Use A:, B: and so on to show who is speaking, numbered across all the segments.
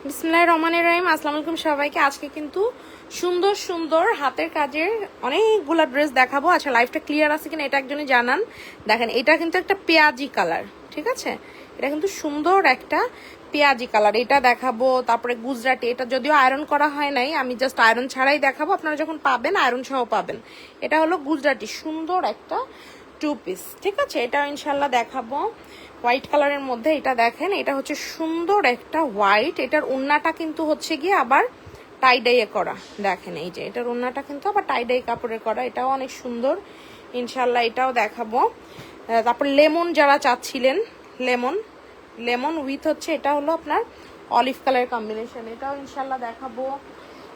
A: বিসমিল্লাহির রহমানির রহিম। আসসালামু আলাইকুম সবাইকে। আজকে কিন্তু সুন্দর সুন্দর হাতের কাজের অনেকগুলো ড্রেস দেখাবো। আচ্ছা, লাইভটা ক্লিয়ার আছে কিনা এটা একজনই জানান। দেখেন, এটা কিন্তু একটা পেঁয়াজি কালার, ঠিক আছে? এটা কিন্তু সুন্দর একটা পেঁয়াজি কালার, এটা দেখাবো। তারপরে গুজরাটি, এটা যদিও আয়রন করা হয় নাই, আমি জাস্ট আয়রন ছাড়াই দেখাবো। আপনারা যখন পাবেন আয়রন সহ পাবেন। এটা হলো গুজরাটি, সুন্দর একটা 2 পিস, ঠিক আছে? এটা ইনশাল্লাহ দেখাবো হোয়াইট কালারের মধ্যে। এটা দেখেন, এটা হচ্ছে সুন্দর একটা হোয়াইট। এটার ওড়নাটা কিন্তু হচ্ছে গিয়ে আবার টাই ডাইয়ে করা। দেখেন, এই যে এটার ওড়নাটা কিন্তু আবার টাই ডাই কাপড়ে করা, এটাও অনেক সুন্দর। ইনশাল্লাহ এটাও দেখাবো। তারপর লেমন যারা চাচ্ছিলেন, লেমন লেমন উইথ হচ্ছে এটা হলো আপনার অলিভ কালার কম্বিনেশন, এটাও ইনশাল্লাহ দেখাবো।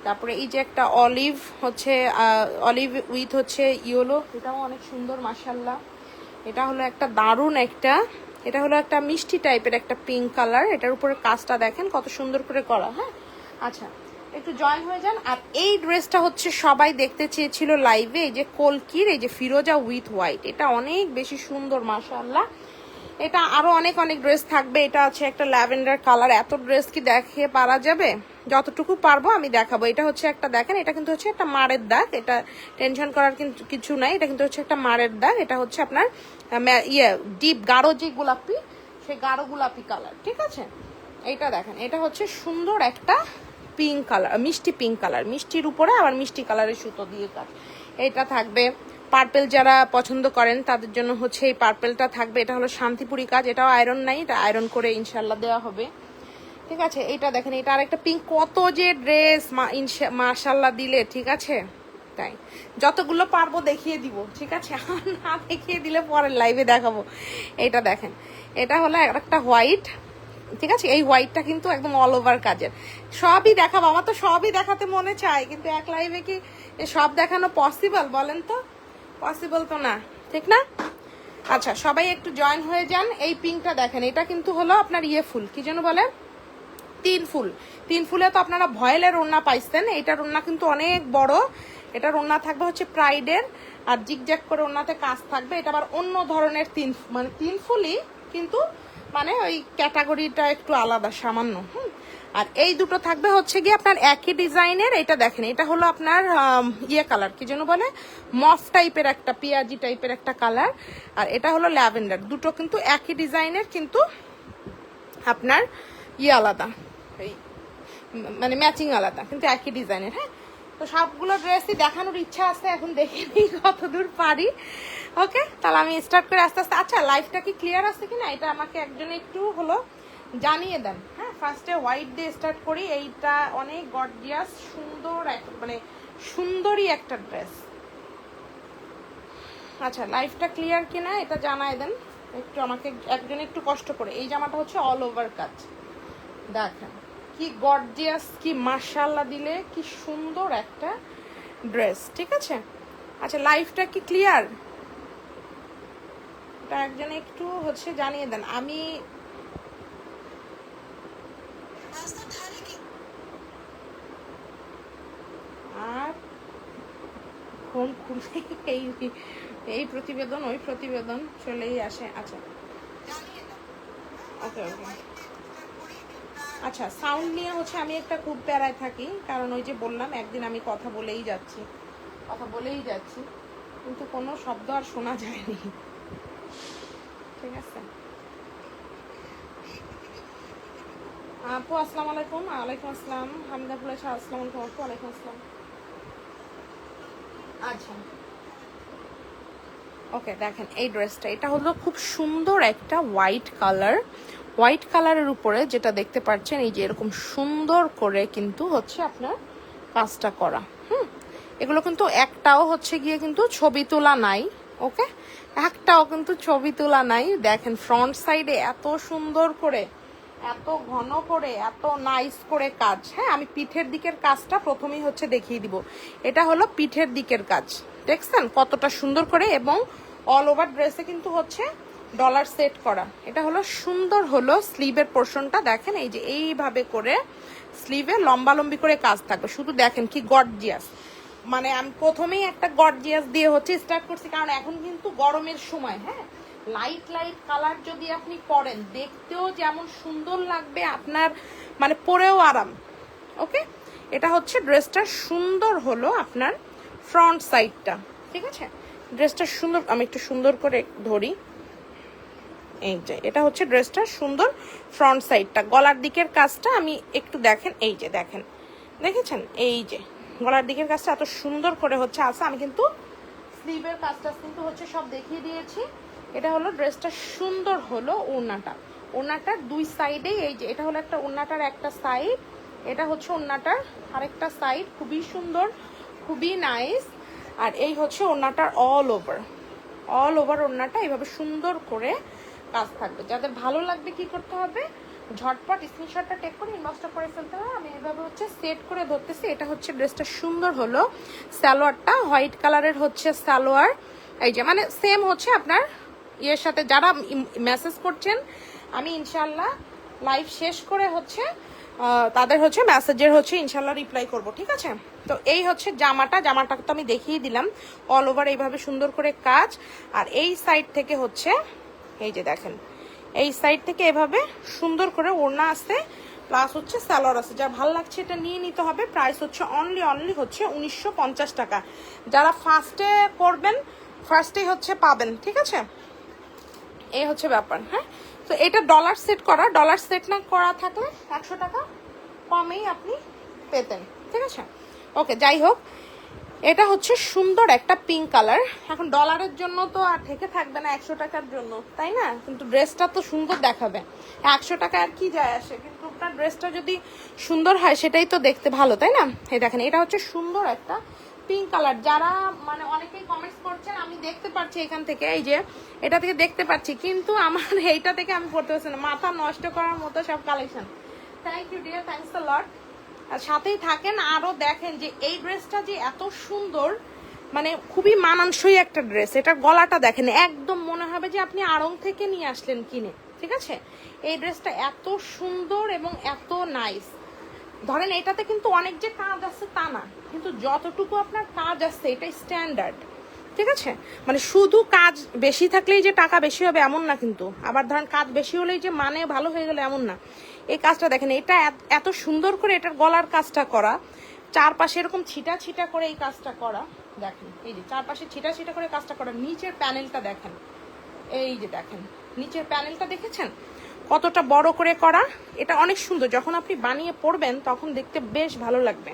A: তারপরে এই যে একটা অলিভ হচ্ছে অলিভ উইথ হচ্ছে ইয়েলো, এটাও অনেক সুন্দর মাশাল্লাহ। এটা হলো একটা দারুণ একটা, এটা হলো একটা মিষ্টি টাইপের একটা পিঙ্ক কালার। এটার উপরে কাজটা দেখেন কত সুন্দর করে করা। হ্যাঁ, আচ্ছা, একটু জয়েন হয়ে যান। আর এই ড্রেসটা হচ্ছে সবাই দেখতে চেয়েছিল লাইভে, এই যে কলকির এই যে ফিরোজা উইথ হোয়াইট, এটা অনেক বেশি সুন্দর মাশাআল্লাহ। এটা আরো অনেক অনেক ড্রেস থাকবে। এটা আছে একটা ল্যাভেন্ডার কালার। এত ড্রেস কি দেখে পারা যাবে? যতটুকু পারবো আমি দেখাবো। এটা হচ্ছে একটা, দেখেন এটা কিন্তু হচ্ছে একটা মারের দাগ, এটা টেনশন করার কিন্তু কিছু নাই। এটা কিন্তু হচ্ছে একটা মারের দাগ। এটা হচ্ছে আপনার ডিপ গাঢ় যে গোলাপি, সেই গাঢ় গোলাপি কালার, ঠিক আছে? এইটা দেখেন, এটা হচ্ছে সুন্দর একটা পিঙ্ক কালার, মিষ্টি পিঙ্ক কালার, মিষ্টির উপরে আবার মিষ্টি কালারের সুতো দিয়ে কাজ। এটা থাকবে। পার্পেল যারা পছন্দ করেন তাদের জন্য হচ্ছে এই পার্পেলটা থাকবে। এটা হলো শান্তিপুরি কাজ, এটাও আয়রন নাই, এটা আয়রন করে ইনশাল্লাহ দেওয়া হবে, ঠিক আছে? এটা দেখেন, এটা আরেকটা পিঙ্ক। কত যে ড্রেস মাশাল্লাহ দিলে, ঠিক আছে? তাই যতগুলো পারবো দেখিয়ে দিব, ঠিক আছে? না দেখিয়ে দিলে পরের লাইভে দেখাবো। এটা দেখেন, এটা হলো একটা হোয়াইট, ঠিক আছে? এই হোয়াইটটা কিন্তু একদম অল ওভার কাজের। সবই দেখাবো, আমার তো সবই দেখাতে মনে চায়, কিন্তু এক লাইভে কি সব দেখানো পসিবল বলেন তো? পসিবল তো না, ঠিক না? আচ্ছা, সবাই একটু জয়েন হয়ে যান। এই পিঙ্কটা দেখেন, এটা কিন্তু হলো আপনার ফুল, কি যেন বলে, 3 ফুল। 3 ফুলে তো আপনারা ভয়েলের ওড়না পাইছেন, এটার ওড়না কিন্তু অনেক বড়। এটার ওড়না থাকবে হচ্ছে প্রাইডের, আর জিগজ্যাগ করে ওড়নাতে কাজ থাকবে। এটা আবার অন্য ধরনের 3 ফুলই, কিন্তু মানে ওই ক্যাটাগরিটা একটু আলাদা সামান্য। আর এই দুটো থাকবে হচ্ছে গিয়ে আপনার একই ডিজাইনের। এটা দেখেন, এটা হলো আপনার কালার, কি যেন বলে, মফ টাইপের একটা, পেঁয়াজি টাইপের একটা কালার। আর এটা হলো ল্যাভেন্ডার। দুটো কিন্তু একই ডিজাইনের, কিন্তু আপনার আলাদা, এই মানে ম্যাচিং আলাদা, কিন্তু একই ডিজাইনের। হ্যাঁ, তো সবগুলো ড্রেসই দেখানোর ইচ্ছা আছে, এখন দেখে নিই কতদূর পারি। ওকে, তাহলে আমি স্টার্ট করে আস্তে আস্তে। আচ্ছা, লাইফটা কি ক্লিয়ার আছে কিনা এটা আমাকে একজনে একটু হলো জানিয়ে দেন। হ্যাঁ, ফার্স্টে হোয়াইট দিয়ে স্টার্ট করি। এইটা অনেক গর্জিয়াস সুন্দর মানে সুন্দরী একটা ড্রেস। আচ্ছা, লাইফটা ক্লিয়ার কিনা এটা জানাই দেন একটু আমাকে একজন, একটু কষ্ট করে। এই জামাটা হচ্ছে অল ওভার কাজ, দেখেন কি গর্জিয়াস, কি মাশাআল্লাহ দিলে, কি সুন্দর একটা ড্রেস, ঠিক আছে? আচ্ছা, লাইফটা কি ক্লিয়ার এটা একজন একটু হচ্ছে জানিয়ে দেন। আমি আর ফোন খুলে এই এই প্রতিবেদন ওই প্রতিবেদন চলেই আসে। আচ্ছা, ওকে ওকে। আচ্ছা, সাউন্ড নিয়ে হচ্ছে আমি একটা খুব প্যারায় থাকি, কারণ ওই যে বললাম একদিন আমি কথা বলেই যাচ্ছি, কিন্তু কোনো শব্দ আর শোনা যায়নি, ঠিক আছে? আপু আসসালামু আলাইকুম। ওয়ালাইকুম আসসালাম। হামিদা বলেছে আসসালামু আলাইকুম আপু। ওয়ালাইকুম আসসালাম। আচ্ছা, ওকে, দেখেন এই ড্রেসটা, এটা হলো খুব সুন্দর একটা হোয়াইট কালার। হোয়াইট কালারের উপরে যেটা দেখতে পাচ্ছেন, এই যে এরকম সুন্দর করে কিন্তু হচ্ছে আপনার কাজটা করা। এগুলো কিন্তু একটাও হচ্ছে গিয়ে কিন্তু ছবি তোলা নাই, ওকে? একটাও কিন্তু ছবি তোলা নাই। দেখেন ফ্রন্ট সাইডে এত সুন্দর করে, এত ঘন করে, এত নাইস করে কাজ। হ্যাঁ, আমি পিঠের দিকের কাজটা প্রথমেই হচ্ছে দেখিয়ে দিব। এটা হলো পিঠের দিকের কাজ, দেখছেন কতটা সুন্দর করে, এবং অল ওভার ড্রেসে কিন্তু হচ্ছে ডলার সেট করা। এটা হলো সুন্দর হলো স্লিভের পোর্শনটা, দেখেন এই যে এইভাবে করে স্লিভে লম্বালম্বি করে কাজ থাকবে। শুধু দেখেন কি গর্জিয়াস, মানে আমি প্রথমেই একটা গর্জিয়াস দিয়ে হচ্ছে স্টার্ট করছি, কারণ এখন কিন্তু গরমের সময়। হ্যাঁ, লাইট লাইট কালার যদি আপনি পরেন, দেখতেও যেমন সুন্দর লাগবে, আপনার মানে পরেও আরাম। ওকে, এটা হচ্ছে ড্রেসটা সুন্দর হলো আপনার ফ্রন্ট সাইডটা, ঠিক আছে? ড্রেসটা সুন্দর, আমি একটু সুন্দর করে ধরি। এই যে এটা হচ্ছে ড্রেসটা সুন্দর ফ্রন্ট সাইডটা। গলার দিকের কাজটা আমি একটু দেখেন, এই যে দেখেন, দেখেছেন? এই যে গলার দিকের কাজটা এত সুন্দর করে হচ্ছে আছে। আমি কিন্তু স্লিভের কাজটা কিন্তু হচ্ছে সব দেখিয়ে দিয়েছি। এটা হলো ড্রেসটা সুন্দর হলো ওড়নাটা, ওড়নাটার দুই সাইডেই এই যে এটা হলো একটা ওড়নাটার একটা সাইড, এটা হচ্ছে ওড়নাটার আরেকটা সাইড, খুবই সুন্দর, খুবই নাইস। আর এই হচ্ছে ওড়নাটার অল ওভার ওড়নাটা এইভাবে সুন্দর করে কাজ থাকবে। যাদের ভালো লাগবে কি করতে হবে, ঝটপট স্ক্রিনশটটা টেক করে ইনবক্সটা করে ফেলতে হবে। আমি এভাবে হচ্ছে সেট করে ধরতেছি। এটা হচ্ছে ড্রেসটা সুন্দর হলো সালোয়ারটা, হোয়াইট কালারের হচ্ছে সালোয়ার। এই যে মানে সেম হচ্ছে আপনার ইয়ের সাথে। যারা মেসেজ করছেন আমি ইনশাল্লাহ লাইভ শেষ করে হচ্ছে তাদের হচ্ছে মেসেজের হচ্ছে ইনশাল্লাহ রিপ্লাই করব, ঠিক আছে? তো এই হচ্ছে জামাটা তো আমি দেখিয়ে দিলাম অল ওভার এইভাবে সুন্দর করে কাজ। আর এই সাইড থেকে হচ্ছে এই যে দেখেন, এই সাইড থেকে এভাবে সুন্দর করে ওড়না আছে, প্লাস হচ্ছে সালোয়ার আছে। যার ভালো লাগছে এটা নিয়ে নিতে হবে। প্রাইস হচ্ছে অনলি হচ্ছে 1950 টাকা। যারা ফার্স্টে করবেন ফার্স্টেই হচ্ছে পাবেন, ঠিক আছে? এই হচ্ছে ব্যাপার। হ্যাঁ, তো এটা ডলার সেট করা, ডলার সেট না করা থাকলে 100 টাকা কমেই আপনি পেতেন, ঠিক আছে? ওকে, যাই হোক, এটা হচ্ছে সুন্দর একটা পিঙ্ক কালার। এখন ডলারের জন্য তো আর থেকে থাকবে না 100 টাকার জন্য, তাই না? কিন্তু ড্রেসটা তো সুন্দর দেখাবে, 100 টাকা আর কি যায় আসে, কিন্তু আপনার ড্রেসটা যদি সুন্দর হয় সেটাই তো দেখতে ভালো, তাই না? এই দেখেন, এটা হচ্ছে সুন্দর একটা পিঙ্ক কালার। যারা মানে অনেকেই কমেন্টস করছেন, আমি দেখতে পাচ্ছি এখান থেকে, এই যে এটা থেকে দেখতে পাচ্ছি, কিন্তু আমার এইটা থেকে আমি পড়তে পারছি না। মাথা নষ্ট করার মতো সব collection. Thank you dear, thanks a lot. আর সাথেই থাকেন, আরো দেখেন যে এই ড্রেসটা যে এত সুন্দর, মানে খুবই মানানসই একটা ড্রেস। এটার গলাটা দেখেন, একদম মনে হবে যে আপনি আড়ং থেকে নিয়ে আসলেন কিনে, ঠিক আছে? এই ড্রেসটা এত সুন্দর এবং এত নাইস। ধরেন এটাতে কিন্তু অনেক যে কাজ আছে তা না, কিন্তু যতটুকু আপনার কাজ আছে এটা স্ট্যান্ডার্ড, ঠিক আছে? মানে শুধু কাজ বেশি থাকলেই যে টাকা বেশি হবে এমন না, কিন্তু আবার ধরেন কাজ বেশি হলেই যে মানে ভালো হয়ে গেলে এমন না। এই কাজটা দেখেন, এটা এত সুন্দর করে এটার গলার কাজটা করা, চারপাশে এরকম ছিটা ছিটা করে এই কাজটা করা। দেখেন এই যে চারপাশে ছিটা ছিটা করে কাজটা করা। নিচের প্যানেলটা দেখেন, এই যে দেখেন নিচের প্যানেলটা দেখেছেন কতটা বড় করে করা। এটা অনেক সুন্দর, যখন আপনি বানিয়ে পরবেন তখন দেখতে বেশ ভালো লাগবে।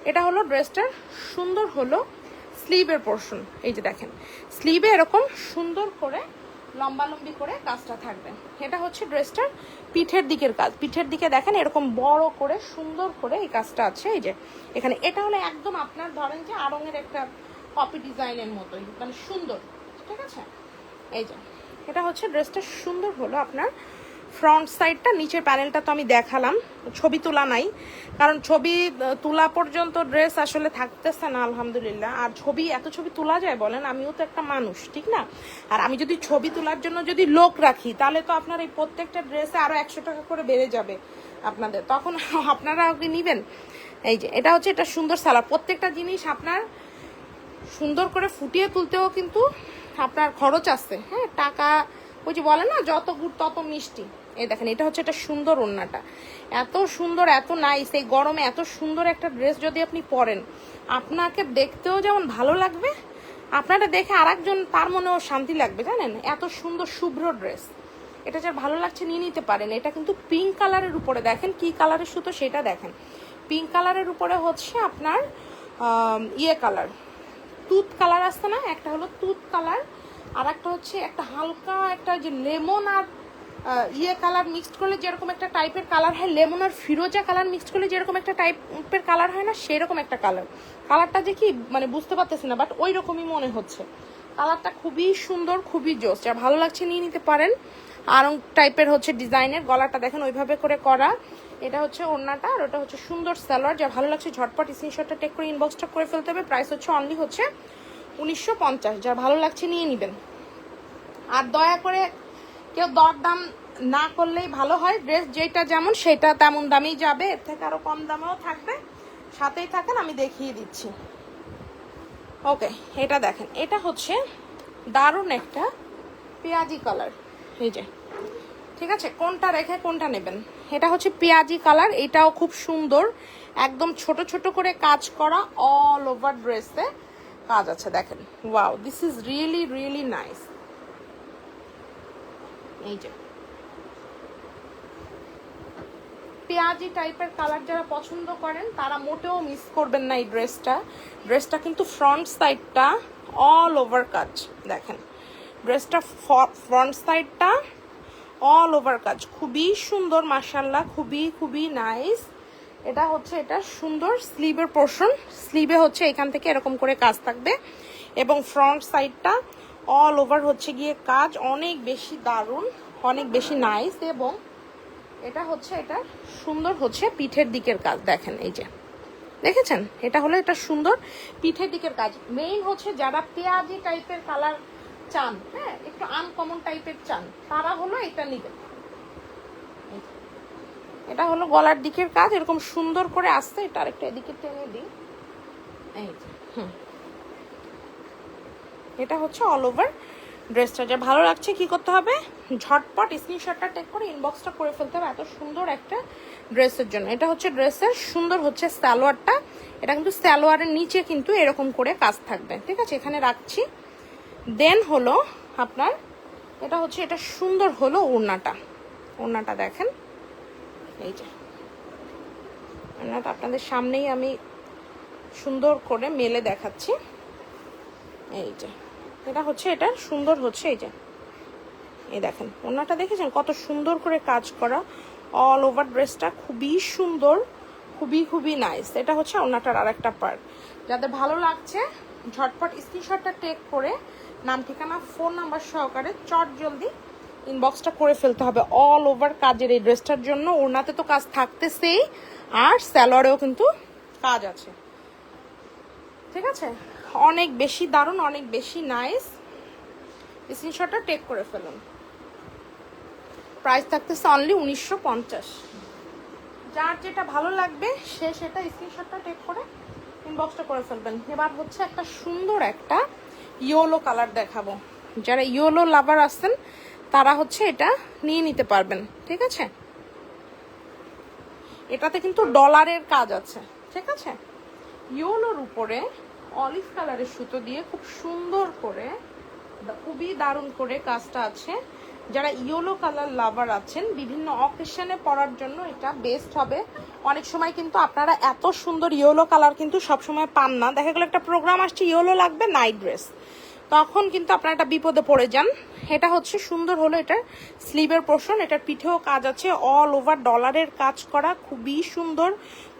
A: এটা হলো ড্রেসটার সুন্দর হলো স্লিভের পোর্শন। এই যে দেখেন, স্লিভে এরকম সুন্দর করে লম্বালম্বি করে কাজটা থাকবে। এটা হচ্ছে ড্রেসটার পিঠের দিকের কাজ। পিঠের দিকে দেখেন এরকম বড় করে সুন্দর করে এই কাজটা আছে। এই যে এখানে এটা হলো একদম আপনার ধরেন যে আড়ঙের একটা কপি ডিজাইনের মতোই, মানে সুন্দর, ঠিক আছে? এই যে এটা হচ্ছে ড্রেসটা সুন্দর হলো আপনার ফ্রন্ট সাইডটা। নিচের প্যানেলটা তো আমি দেখালাম, ছবি তোলা নাই, কারণ ছবি তোলা পর্যন্ত ড্রেস আসলে থাকতেছে না আলহামদুলিল্লাহ। আর এত ছবি তোলা যায় বলেন? আমিও তো একটা মানুষ, ঠিক না? আর আমি যদি ছবি তোলার জন্য যদি লোক রাখি, তাহলে তো আপনার এই প্রত্যেকটা ড্রেসে আরো 100 টাকা করে বেড়ে যাবে আপনাদের, তখন আপনারা ওকে নিবেন? এই যে এটা হচ্ছে, এটা সুন্দর সালোয়ার। প্রত্যেকটা জিনিস আপনার সুন্দর করে ফুটিয়ে তুলতেও কিন্তু আপনার খরচ আছে। হ্যাঁ, টাকা ওই যে বলে না, যত গুড় তত মিষ্টি। এই দেখেন, এটা হচ্ছে একটা সুন্দর ওড়নাটা, এত সুন্দর, এত নাইস। এই গরমে এত সুন্দর একটা ড্রেস যদি আপনি পরেন, আপনাকে দেখতেও যেমন ভালো লাগবে, আপনারা দেখে আরেকজন তার মনেও শান্তি লাগবে, জানেন? এত সুন্দর শুভ্র ড্রেস। এটা যার ভালো লাগছে নিয়ে নিতে পারেন। এটা কিন্তু পিঙ্ক কালারের উপরে, দেখেন কি কালারের সুতো সেটা দেখেন, পিঙ্ক কালারের উপরে হচ্ছে আপনার ইয়ে কালার, তুত কালার আসছে না, একটা হলো তুত কালার, আর একটা হচ্ছে একটা হালকা একটা যে লেমন আর ইয়ে কালার মিক্সড করলে যেরকম একটা টাইপের কালার হয়, লেমন আর ফিরোজা কালার মিক্সড করলে যেরকম একটা টাইপের কালার হয় না, সেরকম একটা কালার। কালারটা যে কি মানে বুঝতে পারতেছি না, বাট ওই রকমই মনে হচ্ছে। কালারটা খুবই সুন্দর, খুবই জোস। যার ভালো লাগছে নিয়ে নিতে পারেন। আরং টাইপের হচ্ছে ডিজাইনের, গলাটা দেখেন ওইভাবে করে করা। এটা হচ্ছে ওড়নাটা, আর ওটা হচ্ছে সুন্দর সালোয়ার। যা ভালো লাগছে ঝটপট স্ক্রিনশটটা টেক করে ইনবক্সটা করে ফেলতে হবে। প্রাইস হচ্ছে অনলি হচ্ছে 1950। যার ভালো লাগছে নিয়ে নেবেন। আর দয়া করে কেউ দরদাম না করলেই ভালো হয়। ড্রেস যেটা যেমন সেটা তেমন দামেই যাবে, এর থেকে আরো কম দামেও থাকবে। সাথেই থাকেন, আমি দেখিয়ে দিচ্ছি। ওকে, এটা দেখেন, এটা হচ্ছে দারুণ একটা পেঁয়াজি কালার। এই যে ঠিক আছে, কোনটা রেখে কোনটা নেবেন। এটা হচ্ছে পেঁয়াজি কালার, এটাও খুব সুন্দর, একদম ছোট ছোট করে কাজ করা, অল ওভার ড্রেসে কাজ আছে দেখেন। Wow, this is really really nice. এই যে পেঁয়াজি টাইপের কালার যারা পছন্দ করেন তারা মোটেও মিস করবেন না এই ড্রেসটা। ড্রেসটা কিন্তু ফ্রন্ট সাইডটা অল ওভার কাজ দেখেন, ড্রেসটা ফ্রন্ট সাইডটা অল ওভার কাজ, খুবই সুন্দর মাশাআল্লাহ, খুবই খুবই নাইস। এটা হচ্ছে এটা সুন্দর স্লিভের পোর্শন, স্লিভে হচ্ছে এখান থেকে এরকম করে কাজ থাকবে এবং ফ্রন্ট সাইডটা অল ওভার হচ্ছে গিয়ে কাজ, অনেক বেশি দারুণ, অনেক বেশি নাইস। এবং এটা হচ্ছে এটা সুন্দর হচ্ছে পিঠের দিকের কাজ দেখেন, এই যে দেখেছেন, এটা হলো এটা সুন্দর পিঠের দিকের কাজ। মেইন হচ্ছে যারা পেঁয়াজি টাইপের কালার চান, হ্যাঁ একটু আনকমন টাইপের চান, তারা হলো এটা নিবেন। এটা হলো গলার দিকের কাজ, এরকম সুন্দর করে আসছে। এটা আরেকটা এদিকে টেনে দিই, এই যে এটা হচ্ছে অল ওভার ড্রেসটা। যা ভালো লাগছে কি করতে হবে, ঝটপট স্ক্রিনশটটা টেক করে ইনবক্সটা করে ফেলতে হবে এত সুন্দর একটা ড্রেসের জন্য। এটা হচ্ছে ড্রেসের সুন্দর হচ্ছে সালোয়ারটা, এটা কিন্তু সালোয়ারের নিচে কিন্তু এরকম করে কাজ থাকবে, ঠিক আছে, এখানে রাখছি। দেন হলো আপনার এটা হচ্ছে এটা সুন্দর হলো ওড়নাটা, ওড়নাটা দেখেন, এই যে ওড়নাটা আপনাদের সামনেই আমি সুন্দর করে মেলে দেখাচ্ছি। এই যে এটা হচ্ছে এটা সুন্দর হচ্ছে, এই যে এই দেখেন ওড়নাটা দেখেছেন কত সুন্দর করে কাজ করা, অল ওভার ড্রেসটা খুবই সুন্দর, খুবই খুবই নাইস। এটা হচ্ছে ওড়নাটার আর একটা পার্ট। যাদের ভালো লাগছে ঝটপট স্ক্রিনশটটা টেক করে নাম ঠিকানা ফোন নাম্বার সহকারে চট জলদি ইনবক্সটা করে ফেলতে হবে অল ওভার কাজের এই ড্রেসটার জন্য। ওড়নাতে তো কাজ থাকতেছেই, আর সালোয়ারেও কিন্তু কাজ আছে, ঠিক আছে, অনেক বেশি দারুণ, অনেক বেশি নাইস। স্ক্রিনশটটা টেক করে ফেলুন। প্রাইস থাকতেছে অনলি 1950। যার যেটা ভালো লাগবে সে সেটা স্ক্রিনশটটা টেক করে ইনবক্সটা করে ফেলবেন। এবার হচ্ছে একটা সুন্দর একটা ইয়েলো কালার দেখাবো, যারা ইয়েলো লাভার আছেন তারা হচ্ছে এটা নিয়ে নিতে পারবেন, ঠিক আছে। এটাতে কিন্তু ডলারের কাজ আছে, ঠিক আছে। ইয়েলোর উপরে অলিভ কালারের সুতো দিয়ে খুব সুন্দর করে, খুবই দারুণ করে কাজটা আছে। যারা ইয়েলো কালার লাভার আছেন বিভিন্ন অকেশনে পরার জন্য এটা বেস্ট হবে। অনেক সময় কিন্তু আপনারা এত সুন্দর ইয়েলো কালার কিন্তু সবসময় পান না, দেখা গেলো একটা প্রোগ্রাম আসছে ইয়েলো লাগবে নাইট ড্রেস, তখন কিন্তু আপনারা একটা বিপদে পড়ে যান। এটা হচ্ছে সুন্দর হলো এটার স্লিভের পোর্শন, এটার পিঠেও কাজ আছে, অল ওভার ডলারের কাজ করা, খুবই সুন্দর,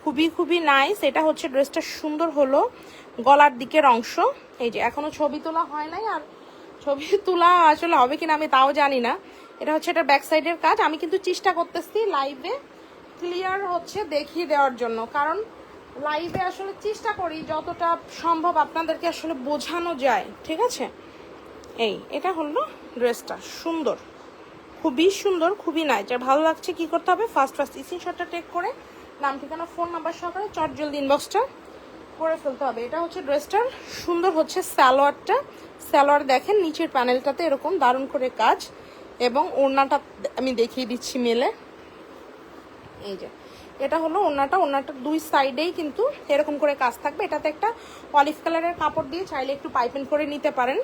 A: খুবই খুবই নাইস। এটা হচ্ছে ড্রেসটা সুন্দর হলো গলার দিকের অংশ। এই যে এখনো ছবি তোলা হয় নাই, আর ছবি তোলা আসলে হবে কিনা আমি তাও জানি না। এটা হচ্ছে এটার ব্যাক সাইডের কাজ। আমি কিন্তু চেষ্টা করতেছি লাইভে ক্লিয়ার হচ্ছে দেখিয়ে দেওয়ার জন্য, কারণ লাইভে আসলে চেষ্টা করি যতটা সম্ভব আপনাদেরকে আসলে বোঝানো যায়, ঠিক আছে। এই এটা হলো ড্রেসটা সুন্দর, খুবই সুন্দর, খুবই নাইস। আর ভালো লাগছে কি করতে হবে, ফার্স্ট স্ক্রিনশটটা টেক করে নাম ঠিকানা ফোন নাম্বার সহকারে চট জলদি ইনবক্সটা করে ফেলতে হবে। এটা হচ্ছে ড্রেসটার সুন্দর হচ্ছে সালোয়ারটা, সালোয়ার দেখেন নিচের প্যানেলটাতে এরকম দারুণ করে কাজ, এবং ওড়নাটা আমি দেখিয়ে দিচ্ছি মেলে। এই যে এটা হলো ওড়নাটা, ওড়নাটার দুই সাইডেই কিন্তু এরকম করে কাজ থাকবে। এটাতে একটা অলিভ কালারের কাপড় দিয়ে চাইলে একটু পাইপিং করে নিতে পারেন,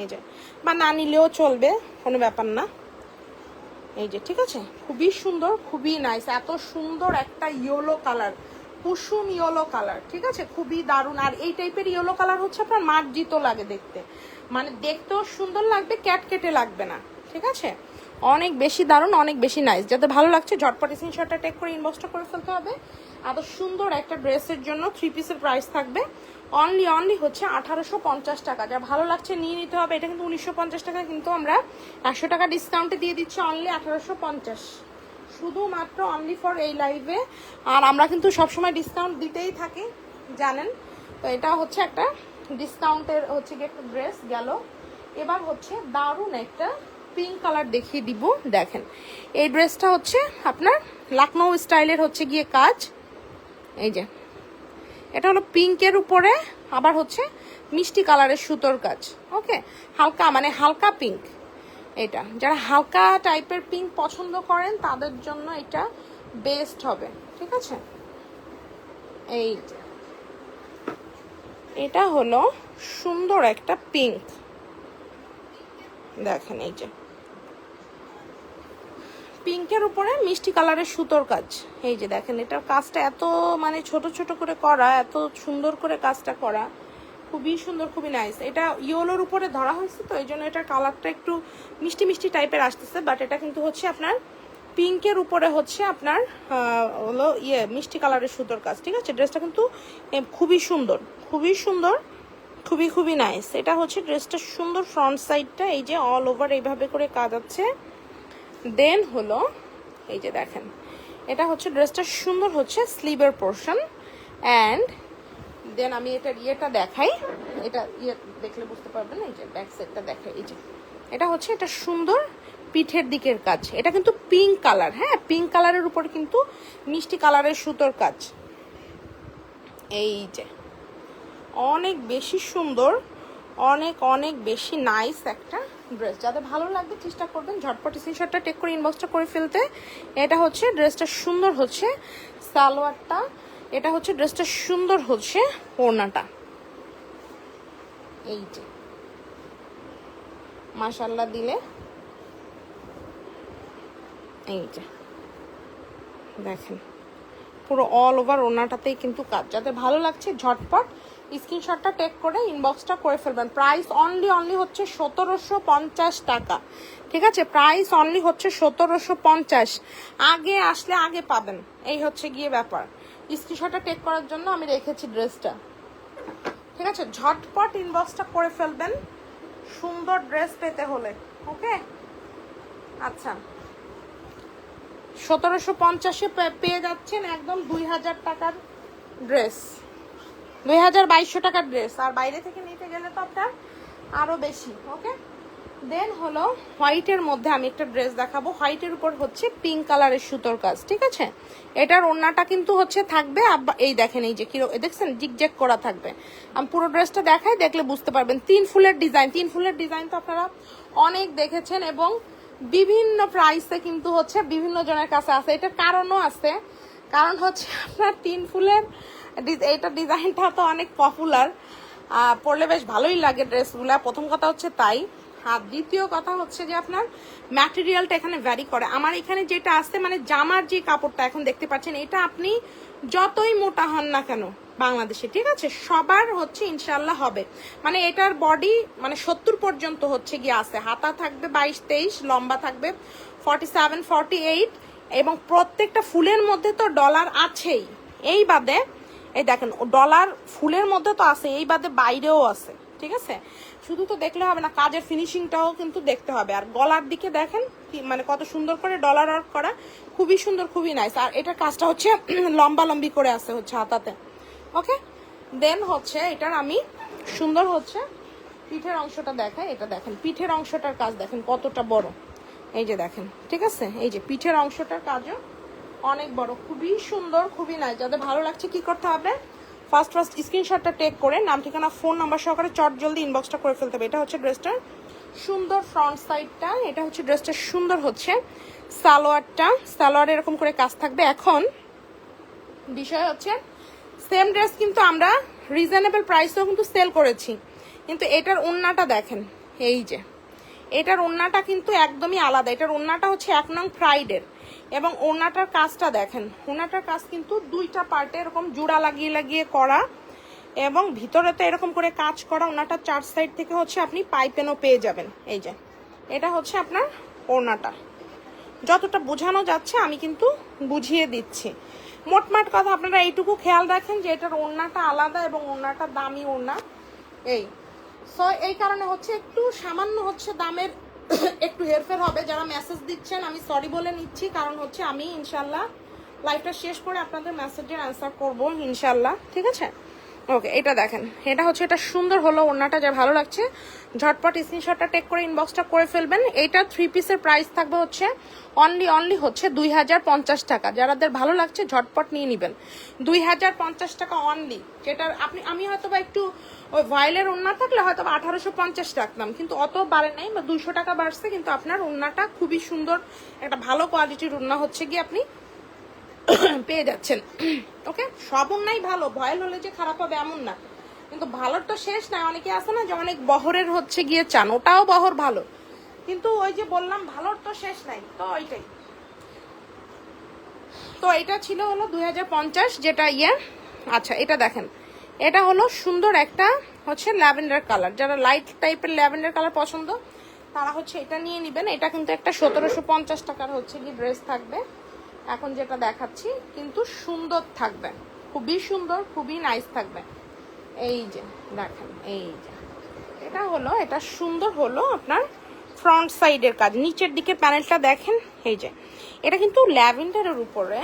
A: এই যে, বা না নিলেও চলবে, কোনো ব্যাপার না। এই যে ঠিক আছে, খুবই সুন্দর, খুবই নাইস। এত সুন্দর একটা ইয়েলো কালার, কুসুম ইয়েলো কালার, ঠিক আছে, খুবই দারুণ। আর এই টাইপের ইয়েলো কালার হচ্ছে আপনার মার্জিত লাগে দেখতে, মানে দেখতেও সুন্দর লাগবে, ক্যাটকেটে লাগবে না, ঠিক আছে, অনেক বেশি দারুণ, অনেক বেশি নাইস। যাদের ভালো লাগছে ঝটপট স্ক্রিনশটটা টেক করে ইনবক্সটা করে ফেলতে হবে। এত সুন্দর একটা ড্রেসের জন্য 3 পিসের প্রাইস থাকবে অনলি হচ্ছে 1850 টাকা। যা ভালো লাগছে নিয়ে নিতে হবে। এটা কিন্তু 1950 টাকা, কিন্তু আমরা 100 টাকা ডিসকাউন্টে দিয়ে দিচ্ছি অনলি 1850, শুধুমাত্র অনলি ফর এই লাইভে। আর আমরা কিন্তু সবসময় ডিসকাউন্ট দিতেই থাকি জানেন, তো এটা হচ্ছে একটা ডিসকাউন্টের হচ্ছে গিয়ে একটা ড্রেস গেল। এবার হচ্ছে দারুণ একটা পিঙ্ক কালার দেখিয়ে দিব, দেখেন এই ড্রেসটা হচ্ছে আপনার লখনৌ স্টাইলের হচ্ছে গিয়ে কাজ। এই যে এটা হলো পিঙ্কের উপরে আবার হচ্ছে মিষ্টি কালারের সুতোর কাজ, ওকে, হালকা মানে হালকা পিঙ্ক, এটা যারা হালকা টাইপের পিঙ্ক পছন্দ করেন তাদের জন্য এটা বেস্ট হবে, ঠিক আছে। এই যে এটা হলো সুন্দর একটা পিঙ্ক, দেখেন এই যে পিঙ্কের উপরে মিষ্টি কালারের সুতোর কাজ। এই যে দেখেন এটার কাজটা এত মানে ছোট ছোট করে করা, এত সুন্দর করে কাজটা করা, খুবই সুন্দর, খুবই নাইস। এটা ইয়েলোর উপরে ধরা হয়েছে তো এই জন্য এটার কালারটা একটু মিষ্টি মিষ্টি টাইপের আসতেছে, বাট এটা কিন্তু হচ্ছে আপনার পিঙ্কের উপরে হচ্ছে আপনার হলো মিষ্টি কালারের সুতোর কাজ, ঠিক আছে। ড্রেসটা কিন্তু খুবই সুন্দর, খুবই সুন্দর, খুবই খুবই নাইস। এটা হচ্ছে ড্রেসটা সুন্দর, ফ্রন্ট সাইডটা এই যে অল ওভার এইভাবে করে কাজ আছে। দেন হলো এই যে দেখেন এটা হচ্ছে ড্রেসটা সুন্দর হচ্ছে স্লিভের পোর্শন। অ্যান্ড দেন আমি এটার ইয়েটা দেখাই, এটা ইয়ে দেখলে বুঝতে পারবেন, এই যে ব্যাক সাইডটা দেখাই। এই যে এটা হচ্ছে এটা সুন্দর পিঠের দিকের কাজ। এটা কিন্তু পিঙ্ক কালার, হ্যাঁ পিঙ্ক কালারের উপর কিন্তু মিষ্টি কালারের সুতোর কাজ। এই যে অনেক বেশি সুন্দর, অনেক অনেক বেশি নাইস একটা ড্রেস। যাদের ভালো লাগবে চেষ্টা করবেন ঝটপট স্ক্রিনশটটা টেক করে ইনবক্সটা করে ফেলতে। এটা হচ্ছে ড্রেসটা সুন্দর হচ্ছে সালোয়ারটা, এটা হচ্ছে ড্রেসটা সুন্দর হচ্ছে ওড়নাটা। এই যে মাশাআল্লাহ দিলে, এই যে দেখেন পুরো অল ওভার ওড়নাটাতেই কিন্তু কাজ। যাদের ভালো লাগছে ঝটপট স্ক্রিনশটটা টেক করে ইনবক্সটা করে ফেলবেন। প্রাইস অনলি হচ্ছে 1750 টাকা, ঠিক আছে। প্রাইস অনলি হচ্ছে 1750। আগে আসলে আগে পাবেন, এই হচ্ছে গিয়ে ব্যাপার। স্ক্রিনশটটা টেক করার জন্য আমি রেখেছি ড্রেসটা, ঠিক আছে। ঝটপট ইনবক্সটা করে ফেলবেন সুন্দর ড্রেস পেতে হলে, ওকে। আচ্ছা 1750-এ পেয়ে যাচ্ছেন একদম 2000 টাকার ড্রেস, 2200 টাকার ড্রেস। আর বাইরে থেকে নিতে গেলে তো আপনার আরো বেশি, ওকে। দেন হলো হোয়াইটের মধ্যে আমি একটা ড্রেস দেখাবো। হোয়াইটের উপর হচ্ছে পিঙ্ক কালারের সুতোর কাজ, ঠিক আছে। এটার ওড়নাটা কিন্তু হচ্ছে থাকবে এই দেখেন এই যে কি দেখছেন জিগজ্যাগ করা থাকবে। আমি পুরো ড্রেসটা দেখাই, দেখলে বুঝতে পারবেন। 3 ফুলের ডিজাইন, 3 ফুলের ডিজাইন তো আপনারা অনেক দেখেছেন এবং বিভিন্ন প্রাইসে কিন্তু হচ্ছে বিভিন্ন জনের কাছে আছে। এটার কারণও আছে, কারণ হচ্ছে আপনার 3 ফুলের এটা ডিজাইনটা তো অনেক পপুলার, পরলে বেশ ভালোই লাগে ড্রেসগুলা, প্রথম কথা হচ্ছে তাই। আর দ্বিতীয় কথা হচ্ছে যে আপনার ম্যাটেরিয়ালটা এখানে ভ্যারি করে। আমার এখানে যেটা আছে মানে জামার যে কাপড়টা এখন দেখতে পাচ্ছেন, এটা আপনি যতই মোটা হন না কেন বাংলাদেশে, ঠিক আছে, সবার হচ্ছে ইনশাল্লাহ হবে। মানে এটার বডি মানে 70 পর্যন্ত হচ্ছে গিয়ে আছে, হাতা থাকবে 22-23, লম্বা থাকবে 47-48, এবং প্রত্যেকটা ফুলের মধ্যে তো ডলার আছেই। এই বাদে এই দেখেন ডলার ফুলের মধ্যে তো আছে, এই বাদে বাইরেও আছে, ঠিক আছে। শুধু তো দেখলে হবে না, কাজের ফিনিশিংটাও কিন্তু দেখতে হবে। আর গলার দিকে দেখেন মানে কত সুন্দর করে ডলার ওয়ার্ক করা, খুবই সুন্দর, খুবই নাইস। আর এটার কাজটা হচ্ছে লম্বা লম্বি করে আছে হচ্ছে হাতাতে, ওকে। দেন হচ্ছে এটার আমি সুন্দর হচ্ছে পিঠের অংশটা দেখাই। এটা দেখেন পিঠের অংশটার কাজ দেখেন কতটা বড়, এই যে দেখেন, ঠিক আছে। এই যে পিঠের অংশটার কাজও অনেক বড়, খুবই সুন্দর, খুবই নাইস। যাদের ভালো লাগছে কি করতে হবে, ফার্স্ট স্ক্রিনশটটা টেক করে নাম ঠিকানা ফোন নাম্বার সহকারে চট জলদি ইনবক্সটা করে ফেলতে হবে। এটা হচ্ছে ড্রেসটার সুন্দর ফ্রন্ট সাইডটা, এটা হচ্ছে ড্রেসটা সুন্দর হচ্ছে সালোয়ারটা, সালোয়ার এরকম করে কাজ থাকবে। এখন বিষয় হচ্ছে সেম ড্রেস কিন্তু আমরা রিজনেবল প্রাইসেও কিন্তু সেল করেছি, কিন্তু এটার ওড়নাটা দেখেন, এই যে এটার ওড়নাটা কিন্তু একদমই আলাদা। এটার ওড়নাটা হচ্ছে 1 নং ফ্রাইডের, এবং ওড়নাটার কাজটা দেখেন, ওড়নাটার কাজ কিন্তু 2টা পার্টে এরকম জোড়া লাগিয়ে লাগিয়ে করা, এবং ভিতরে তো এরকম করে কাজ করা। ওড়নাটা 4 সাইড থেকে হচ্ছে আপনি পাইপেনও পেয়ে যাবেন। এই যে এটা হচ্ছে আপনার ওড়নাটা, যতটা বোঝানো যাচ্ছে আমি কিন্তু বুঝিয়ে দিচ্ছি। মোটমাট কথা আপনারা এইটুকু খেয়াল রাখেন যে এটার ওড়নাটা আলাদা এবং ওড়নাটা দামি ওড়না। এই কারণে হচ্ছে একটু সামান্য হচ্ছে দামের একটু হেরফের হবে। যারা মেসেজ দিচ্ছেন আমি সরি বলে নিচ্ছি, কারণ হচ্ছে আমি ইনশাল্লাহ লাইভটা শেষ করে আপনাদের মেসেজের অ্যান্সার করবো ইনশাল্লাহ, ঠিক আছে। ওকে, এটা দেখেন, এটা হচ্ছে, এটা সুন্দর হলো ওড়নাটা, যা ভালো লাগছে ঝটপট স্ক্রিনশটটা টেক করে ইনবক্সটা করে ফেলবেন। এইটা 3 পিসের প্রাইস থাকবে হচ্ছে অনলি হচ্ছে 2050 টাকা। যারাদের ভালো লাগছে ঝটপট নিয়ে নেবেন, 2050 টাকা অনলি। যেটা আমি হয়তো বা একটু ওই ভয়েলের ওড়না থাকলে হয়তো বা 1850 রাখতাম, কিন্তু অত বাড়ে নাই, বা 200 টাকা বাড়ছে, কিন্তু আপনার ওড়নাটা খুবই সুন্দর, একটা ভালো কোয়ালিটির ওড়না হচ্ছে গিয়ে আপনি পেয়ে যাচ্ছেন। ওকে, সব ওড়নাই ভালো, ভয়েল হলে যে খারাপ হবে এমন না, কিন্তু ভালোর তো শেষ নাই। অনেকে আছে না যে অনেক বহরের হচ্ছে গিয়ে চান, ওটাও বহর ভালো, কিন্তু ওই যে বললাম ভালোর তো শেষ নাই, তো ওইটাই। তো এটা ছিল হলো 2050, যেটা আচ্ছা এটা দেখেন, এটা হলো সুন্দর একটা হচ্ছে ল্যাভেন্ডার কালার। যারা লাইট টাইপের ল্যাভেন্ডার কালার পছন্দ তারা হচ্ছে এটা নিয়ে নেবেন। এটা কিন্তু একটা 1750 টাকার হচ্ছে কি ড্রেস থাকবে। এখন যেটা দেখাচ্ছি কিন্তু সুন্দর থাকবে, খুবই সুন্দর, খুবই নাইস থাকবে। এই যে দেখেন, এই যে এটা সুন্দর হলো আপনার ফ্রন্ট সাইডের কাজ, নিচের দিকে প্যানেলটা দেখেন। এই যে এটা কিন্তু ল্যাভেন্ডারের উপরে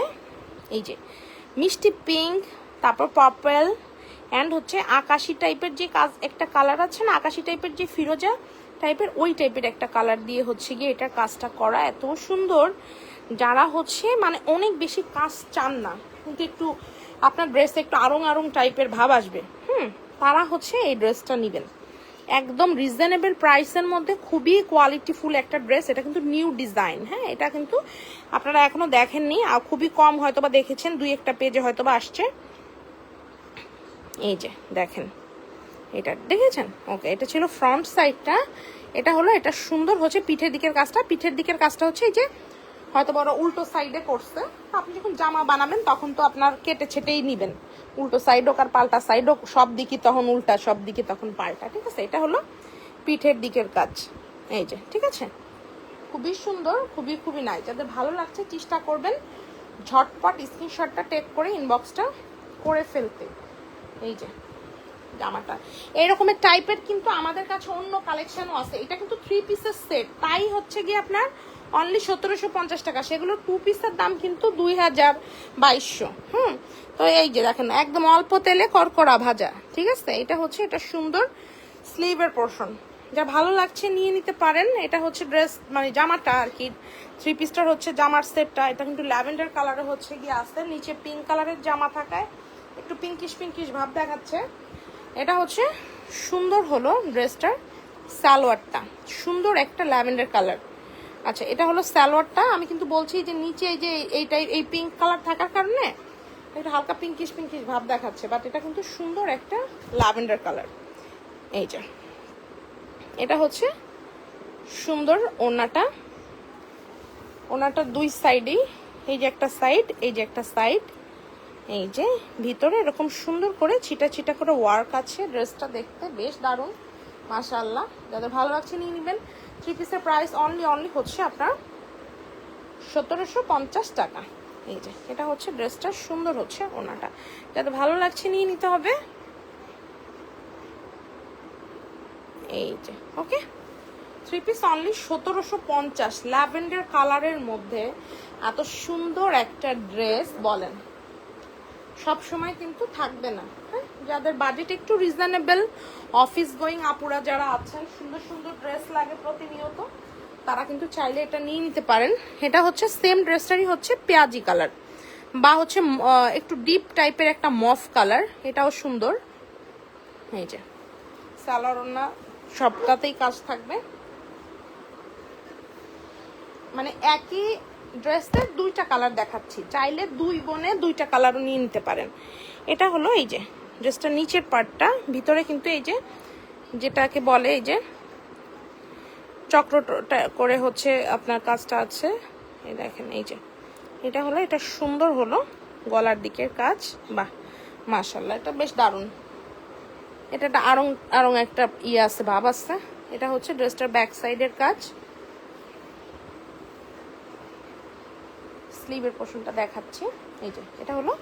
A: এই যে মিষ্টি পিঙ্ক, তারপর পার্পল অ্যান্ড হচ্ছে আকাশি টাইপের যে কাজ, একটা কালার আছে না আকাশি টাইপের, যে ফিরোজা টাইপের, ওই টাইপের একটা কালার দিয়ে হচ্ছে গিয়ে এটার কাজটা করা, এত সুন্দর। যারা হচ্ছে মানে অনেক বেশি কাজ চান না, কিন্তু একটু আপনার ড্রেসে একটু আরং টাইপের ভাব আসবে, তারা হচ্ছে এই ড্রেসটা নেবেন। একদম রিজনেবল প্রাইসের মধ্যে খুবই কোয়ালিটিফুল একটা ড্রেস। এটা কিন্তু নিউ ডিজাইন, হ্যাঁ, এটা কিন্তু আপনারা এখনো দেখেননি, আর খুবই কম হয়তো বা দেখেছেন, 2-1টা পেজে হয়তো বা আসছে। এই যে দেখেন, এটা দেখেছেন? ওকে, এটা ছিল ফ্রন্ট সাইডটা। এটা হলো, এটা সুন্দর হচ্ছে পিঠের দিকের কাজটা। পিঠের দিকের কাজটা হচ্ছে এই যে হয়তো বড় উল্টো সাইডে করছে, আপনি যখন জামা বানাবেন তখন তো আপনার কেটে ছেটেই নিবেন, উল্টো সাইড হোক আর পাল্টা সাইড হোক, সব দিকে তখন উল্টা, সব দিকে তখন পাল্টা, ঠিক আছে? এটা হলো পিঠের দিকের কাজ। এই যে, ঠিক আছে, খুবই সুন্দর, খুবই নাই। যাদের ভালো লাগছে চেষ্টা করবেন ঝটপট স্ক্রিনশটটা টেক করে ইনবক্সটা করে ফেলতে। এই যে জামাটা এরকমের টাইপের কিন্তু আমাদের কাছে অন্য কালেকশনও আছে। এটা কিন্তু 3 পিসের সেট, তাই হচ্ছে গিয়ে আপনার অনলি 1750 টাকা। সেগুলো 2 পিসের দাম কিন্তু 2200। তো এই যে দেখেন, একদম অল্প তেলে কড়কড়া ভাজা, ঠিক আছে? এটা হচ্ছে, এটা সুন্দর স্লিভের পোর্শন, যা ভালো লাগছে নিয়ে নিতে পারেন। এটা হচ্ছে ড্রেস মানে জামাটা আর কি, 3 পিসটার হচ্ছে জামার সেটটা। এটা কিন্তু ল্যাভেন্ডার কালারে হচ্ছে গিয়ে আসছে, নিচে পিঙ্ক কালারের জামা থাকায় একটু পিঙ্কিশ ভাব দেখাচ্ছে। এটা হচ্ছে সুন্দর হলো ড্রেসটার সালোয়ারটা, সুন্দর একটা ল্যাভেন্ডার কালার। আচ্ছা, এটা হলো সালোয়ারটা। আমি কিন্তু বলছি যে নিচে এই যে এই পিঙ্ক কালার থাকার কারণে এটা হালকা পিঙ্কিশ ভাব দেখাচ্ছে, বাট এটা কিন্তু সুন্দর একটা ল্যাভেন্ডার কালার। এই যে এটা হচ্ছে সুন্দর ওড়নাটা, ওড়নাটার 2 সাইডেই এই যে একটা সাইড, এই যে একটা সাইড, এই যে ভিতরে এরকম সুন্দর করে ছিটা করে ওয়ার্ক আছে। ড্রেসটা দেখতে বেশ দারুণ, মাশাআল্লাহ। যাদের ভালো লাগছে নিয়ে নেবেন। 3 পিসের প্রাইস অনলি হচ্ছে আপনার 1750 টাকা। এই যে এটা হচ্ছে ড্রেসটা, সুন্দর হচ্ছে ওনাটা। যাদের ভালো লাগছে নিয়ে নিতে হবে। এই যে ওকে, 3 পিস অনলি 1750, ল্যাভেন্ডার কালারের মধ্যে এত সুন্দর একটা ড্রেস বলেন সব সময় কিন্তু থাকবে না। হ্যাঁ, যাদের বাজেট একটু রিজনেবল, অফিস গোয়িং আপুরা যারা আছেন, সুন্দর ড্রেস লাগে প্রতিনিয়ত, তারা কিন্তু চাইলে এটা নিয়ে নিতে পারেন। এটা হচ্ছে সেম ড্রেসটারই হচ্ছে পেঁয়াজি কালার, বা হচ্ছে একটু ডিপ টাইপের একটা মফ কালার, এটাও সুন্দর। এই যে সালোয়ার ওড়না সবটাতেই কাজ থাকবে, মানে একই ড্রেসের 2টা কালার দেখাচ্ছি, চাইলে 2 বোনে 2টা কালারও নিয়ে নিতে পারেন। এটা হলো এই যে ড্রেসটার নিচের পার্টটা, ভিতরে কিন্তু এই যে যেটাকে বলে এই যে চক্রটা করে হচ্ছে আপনার কাজটা আছে। এই দেখেন, এই যে এটা হলো, এটা সুন্দর হলো গলার দিকের কাজ। বাহ, মাশাআল্লাহ, এটা বেশ দারুণ। এটা একটা আরং একটা আছে, ভাব আছে। এটা হচ্ছে ড্রেসটার ব্যাক সাইডের কাজ, স্লিভের পোর্শনটা দেখাচ্ছি। এই যে এটা হলো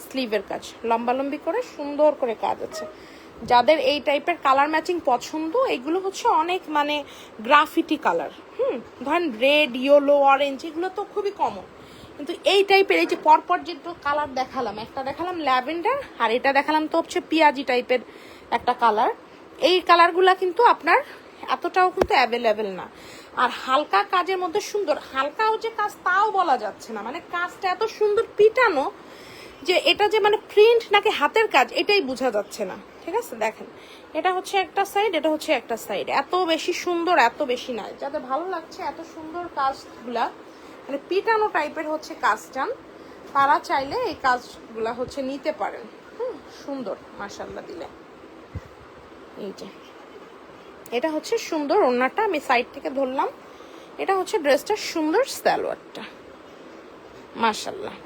A: স্লিভের কাজ, লম্বালম্বি করে সুন্দর করে কাজ আছে। যাদের এই টাইপের কালার ম্যাচিং পছন্দ, এগুলো হচ্ছে অনেক মানে গ্রাফিটি কালার, ধরেন রেড, ইয়েলো, অরেঞ্জ, এগুলো তো খুবই কমন। কিন্তু এই টাইপের এই যে পরপর যে কালার দেখালাম, একটা দেখালাম ল্যাভেন্ডার আর এটা দেখালাম তো হচ্ছে পেঁয়াজি টাইপের একটা কালার, এই কালারগুলা কিন্তু আপনার এতটাও কিন্তু অ্যাভেলেবেল না। আর হালকা কাজের মধ্যে সুন্দর, হালকাও যে কাজ তাও বলা যাচ্ছে না, মানে কাজটা এত সুন্দর পিটানো যে এটা যে মানে প্রিন্ট নাকি হাতের কাজ এটাই বোঝা যাচ্ছে না। ঠিক আছে, দেখেন এটা হচ্ছে একটা সাইড, এটা হচ্ছে একটা সাইড, এত বেশি সুন্দর, এত বেশি নাই। যাদের ভালো লাগছে এত সুন্দর কাজগুলা, মানে পিটানো টাইপের হচ্ছে কাজ চান, তারা চাইলে এই কাজগুলা হচ্ছে নিতে পারেন। সুন্দর মাশাআল্লাহ দিলে। এই যে এটা হচ্ছে সুন্দর ওড়নাটা, আমি সাইড থেকে ধরলাম, এটা হচ্ছে ড্রেসটা সুন্দর সালোয়ারটা মাশাআল্লাহ।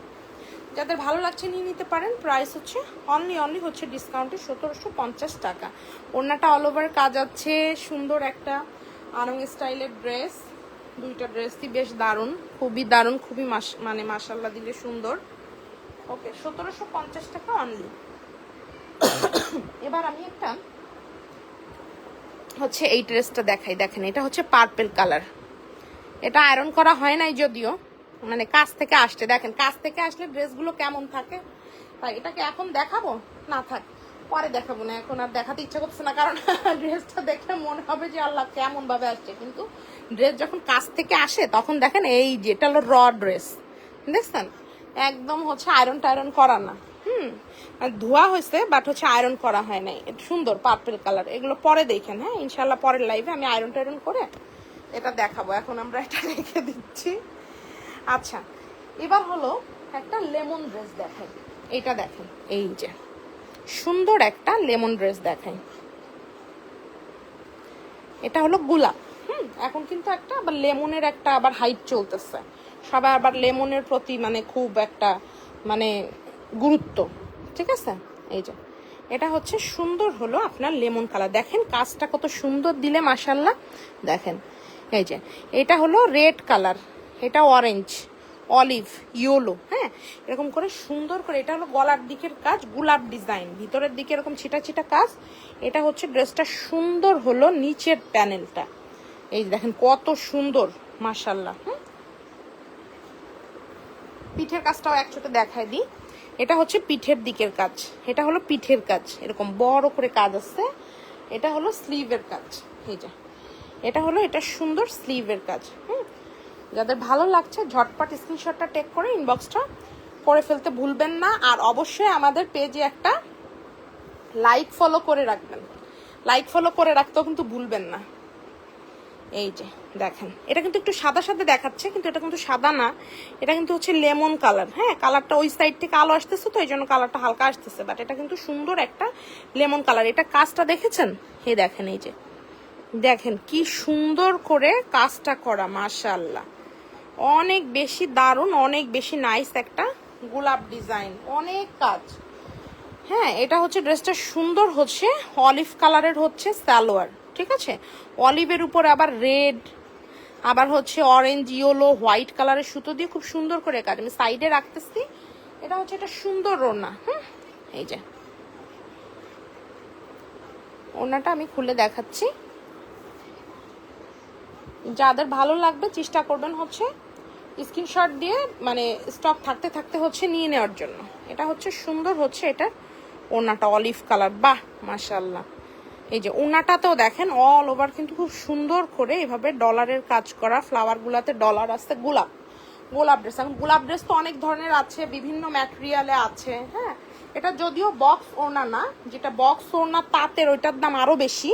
A: যাদের ভালো লাগছে নিয়ে নিতে পারেন। প্রাইস হচ্ছে অনলি হচ্ছে ডিসকাউন্টে 1750 টাকা। ওড়নাটা অল ওভার কাজ আছে, সুন্দর একটা আরং স্টাইলের ড্রেস, দুইটা ড্রেসই বেশ দারুণ, খুবই দারুণ, খুবই মানে মাশাআল্লাহ দিলে সুন্দর। ওকে, 1750 টাকা অনলি। এবার আমি একটা হচ্ছে এই ড্রেসটা দেখাই, দেখেন এটা হচ্ছে পার্পল কালার, এটা আয়রন করা হয় নাই যদিও, মানে কাছ থেকে আসছে, দেখেন কাছ থেকে আসলে ড্রেসগুলো কেমন থাকে। তাই এটাকে এখন দেখাবো না, থাক পরে দেখাবো না, এখন আর দেখাতে ইচ্ছা করছে না, কারণ ড্রেসটা দেখলে মনে হবে যে আল্লাহ কেমন ভাবে আসছে, কিন্তু ড্রেস যখন কাছ থেকে আসে তখন দেখেন এই যেটা হলো র ড্রেস, দেখছেন একদম হচ্ছে আয়রন টায়রন করা না, ধোয়া হয়েছে বাট হচ্ছে আয়রন করা হয় নাই। সুন্দর পার্পল কালার, এগুলো পরে দেখেন, হ্যাঁ ইনশাল্লাহ পরের লাইভে আমি আয়রন টায়রন করে এটা দেখাবো, এখন আমরা এটা রেখে দিচ্ছি। আচ্ছা, এবার হলো একটা লেমন ড্রেস দেখাই, এটা দেখেন এই যে সুন্দর একটা লেমন ড্রেস দেখাই, এটা হলো গোলাপ। এখন কিন্তু একটা আবার লেমনের একটা আবার হাইট চলতেছে, সবাই আবার লেমনের প্রতি মানে খুব একটা মানে গুরুত্ব। ঠিক আছে, এই যে এটা হচ্ছে সুন্দর হলো আপনার লেমন কালার, দেখেন কাজটা কত সুন্দর দিলে মাশাআল্লাহ। দেখেন এই যে এটা হলো রেড কালার, এটা অরেঞ্জ, অলিভ, ইয়েলো, হ্যাঁ এরকম করে সুন্দর করে, এটা হলো গলার দিকের কাজ গোলাপ ডিজাইন, ভিতরের দিকে এরকম ছিটা ছিটা কাজ। এটা হচ্ছে ড্রেসটা সুন্দর হলো নিচের প্যানেলটা, এই দেখেন কত সুন্দর মাশাআল্লাহ। পিঠের কাজটাও একসাথে দেখায় দিই, এটা হচ্ছে পিঠের দিকের কাজ, এটা হলো পিঠের কাজ, এরকম বড় করে কাজ আছে। এটা হলো স্লিভের কাজ, এই যে এটা হলো এটা সুন্দর স্লিভের কাজ। যাদের ভালো লাগছে ঝটপট স্ক্রিনশটটা টেক করে ইনবক্সটা করে ফেলতে ভুলবেন না। আর অবশ্যই আমাদের পেজে একটা লাইক ফলো করে রাখবেন, লাইক ফলো করে রাখতেও কিন্তু ভুলবেন না। এই যে দেখেন এটা কিন্তু একটু সাদা সাদা দেখাচ্ছে, কিন্তু এটা কিন্তু সাদা না, এটা কিন্তু হচ্ছে লেমন কালার। হ্যাঁ কালারটা ওই সাইড থেকে আলো আসতেছে তো এই জন্য কালারটা হালকা আসতেছে, বাট এটা কিন্তু সুন্দর একটা লেমন কালার। এটা কাজটা দেখেছেন, হে দেখেন এই যে দেখেন কি সুন্দর করে কাজটা করা মাশাআল্লাহ, অনেক বেশি দারুণ, অনেক বেশি নাইস একটা গোলাপ ডিজাইন, অনেক কাজ। হ্যাঁ এটা হচ্ছে ড্রেসটা সুন্দর হচ্ছে অলিভ কালারের হচ্ছে সালোয়ার, ঠিক আছে, অলিভের উপর আবার রেড, আবার হচ্ছে অরেঞ্জ, ইয়েলো, হোয়াইট কালারের সুতো দিয়ে খুব সুন্দর করে কাজ। আমি সাইডে রাখতেছি, এটা হচ্ছে এটা সুন্দর ওড়না। এই যে ওড়নাটা আমি খুলে দেখাচ্ছি, যাদের ভালো লাগবে চেষ্টা করবেন হচ্ছে স্ক্রিনশট দিয়ে মানে স্টক থাকতে থাকতে হচ্ছে নিয়ে নেওয়ার জন্য। এটা হচ্ছে সুন্দর হচ্ছে এটা ওড়নাটা অলিভ কালার, বাহ মাশাআল্লাহ। এই যে ওড়নাটাতেও দেখেন অল ওভার কিন্তু খুব সুন্দর করে এভাবে ডলারের কাজ করা, ফ্লাওয়ার গুলাতে ডলার আসছে, গোলাপ গোলাপ ড্রেস। এখন গোলাপ ড্রেস তো অনেক ধরনের আছে, বিভিন্ন ম্যাটেরিয়ালে আছে। হ্যাঁ এটা যদিও বক্স ওড়না না, যেটা বক্স ওড়না তাঁতের ওইটার দাম আরো বেশি।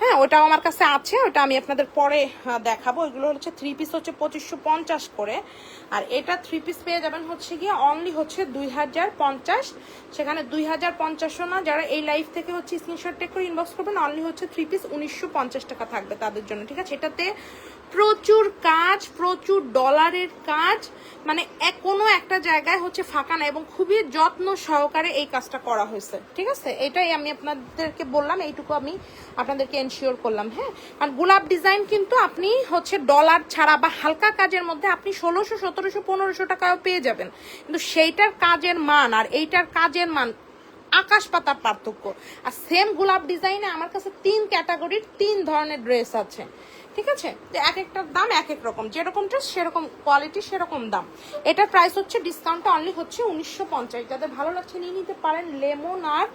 A: হ্যাঁ ওটাও আমার কাছে আছে, ওটা আমি আপনাদের পরে দেখাবো। এগুলো হচ্ছে 3 পিস হচ্ছে 2550 করে, আর এটা 3 পিস পেয়ে যাবেন হচ্ছে গিয়ে অনলি হচ্ছে 2050। সেখানে 2050 না, যারা এই লাইভ থেকে হচ্ছে স্ক্রিনশট টেক করে ইনবক্স করবেন অনলি হচ্ছে 3 পিস 1950 টাকা থাকবে তাদের জন্য, ঠিক আছে। এটাতে প্রচুর কাজ, প্রচুর ডলারের কাজ, মানে কোনো একটা জায়গায় হচ্ছে ফাঁকা না, এবং খুবই যত্ন সহকারে এই কাজটা করা হয়েছে, ঠিক আছে। এটাই আমি আপনাদেরকে বললাম, এইটুকু আমি আপনাদেরকে এনশিওর করলাম। হ্যাঁ আর গোলাপ ডিজাইন কিন্তু আপনি হচ্ছে ডলার ছাড়া বা হালকা কাজের মধ্যে আপনি 1600, 1700, 1500 টাকাও পেয়ে যাবেন, কিন্তু সেইটার কাজের মান আর এইটার কাজের মান আকাশ পাতার পার্থক্য। আর সেম গোলাপ ডিজাইনে আমার কাছে 3 ক্যাটাগরির 3 ধরনের ড্রেস আছে, ঠিক আছে, যে এক একটার দাম এক এক রকম, যেরকম ড্রেস সেরকম কোয়ালিটি সেরকম দাম। এটার প্রাইস হচ্ছে ডিসকাউন্টটা অনলি হচ্ছে 1950। যাদের ভালো লাগছে নিয়ে নিতে পারেন। লেমন আর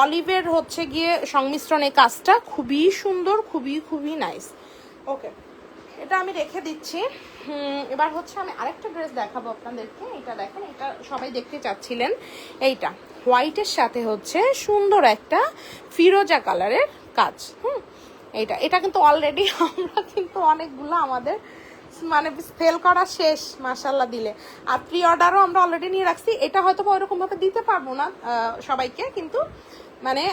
A: অলিভের হচ্ছে গিয়ে সংমিশ্রণ, এই কাজটা খুবই সুন্দর, খুবই খুবই নাইস। ওকে, এটা আমি রেখে দিচ্ছি। এবার হচ্ছে আমি আরেকটা ড্রেস দেখাবো আপনাদেরকে। এটা দেখেন, এটা সবাই দেখতে চাচ্ছিলেন। এইটা হোয়াইটের সাথে হচ্ছে সুন্দর একটা ফিরোজা কালারের কাজ। এটা কিন্তু অলরেডি আমরা কিন্তু অনেকগুলো আমাদের মানে সেল করা শেষ মাশাল্লাহ দিলে। আর প্রি অর্ডারও আমরা অলরেডি নিয়ে রাখছি। এটা হয়তো ওইরকম ভাবে দিতে পারবো না সবাইকে, কিন্তু মানে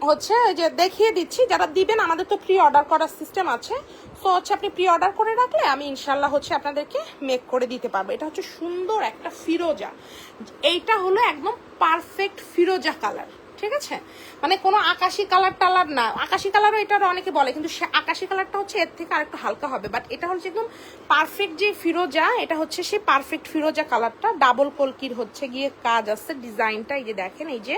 A: হচ্ছে যে দেখিয়ে দিচ্ছি যারা দিবেন। আমাদের তো প্রি অর্ডার করার সিস্টেম আছে, সো হচ্ছে আপনি প্রি অর্ডার করে রাখলে আমি ইনশাল্লাহ হচ্ছে আপনাদেরকে মেক করে দিতে পারবো। এটা হচ্ছে সুন্দর একটা ফিরোজা, এইটা হলো একদম পারফেক্ট ফিরোজা কালার, ঠিক আছে, মানে কোনো আকাশি কালার টালার না। আকাশি কালারও এটার অনেকে বলে, কিন্তু আকাশি কালারটা হচ্ছে এর থেকে আরেকটু হালকা হবে, বাট এটা হচ্ছে একদম পারফেক্ট যে ফিরোজা, এটা হচ্ছে সেই পারফেক্ট ফিরোজা কালারটা। ডাবল কলকির হচ্ছে গিয়ে কাজ আছে, ডিজাইনটা এই যে দেখেন, এই যে